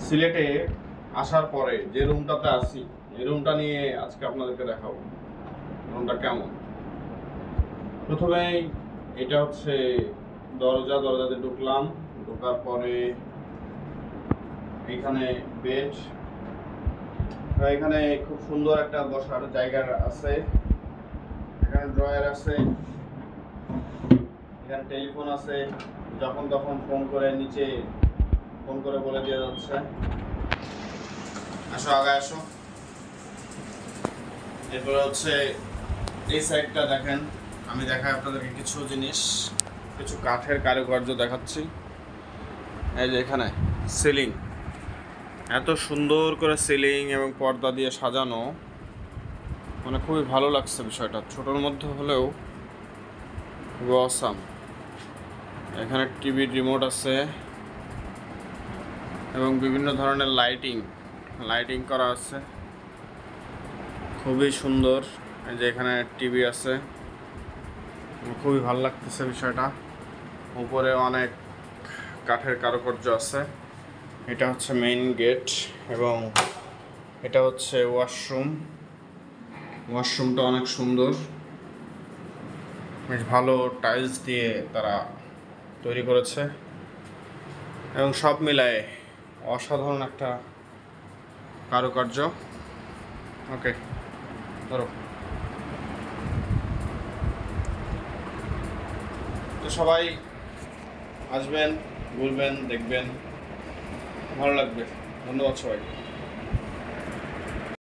সিলেটে আসার পরে যে রুমটাতে আছি এই রুমটা নিয়ে আজকে আপনাদেরকে দেখাবো রুমটা কেমন। প্রথমেই এটা হচ্ছে দরজাতে ঢুকলাম, ঢোকার পরে এখানে বেড, এখানে খুব সুন্দর একটা বসার জায়গা আছে, এখানে ড্রয়ার আছে, এখানে টেলিফোন আছে, যখন তখন ফোন করে নিচে ফোন করে বলে দেওয়া যাচ্ছে আসো আগে আসো। এরপরে হচ্ছে এই সাইডটা দেখেন, আমি দেখাই আপনাদেরকে কিছু জিনিস, কিছু কাঠের কারুকার্য দেখাচ্ছি। এই যে এখানে সিলিং, এত সুন্দর করে সিলিং এবং পর্দা দিয়ে সাজানো, মানে খুবই ভালো লাগছে বিষয়টা, ছোটোর মধ্যে হলেও খুবই অসাম। এখানে টিভির রিমোট আছে এবং বিভিন্ন ধরনের লাইটিং করা আছে, খুবই সুন্দর। এই যে এখানে টিভি আছে, খুবই ভালো লাগতেছে বিষয়টা। উপরে অনেক কাঠের কারুকার্য আছে। এটা হচ্ছে মেইন গেট এবং এটা হচ্ছে ওয়াশরুমটা অনেক সুন্দর, বেশ ভালো টাইলস দিয়ে তারা তৈরি করেছে এবং সব মিলায়ে অসাধারণ একটা কারুকার্য। ওকে ধরো, তো সবাই আসবেন, ঘুরবেন, দেখবেন, ভালো লাগবে। ধন্যবাদ সবাই।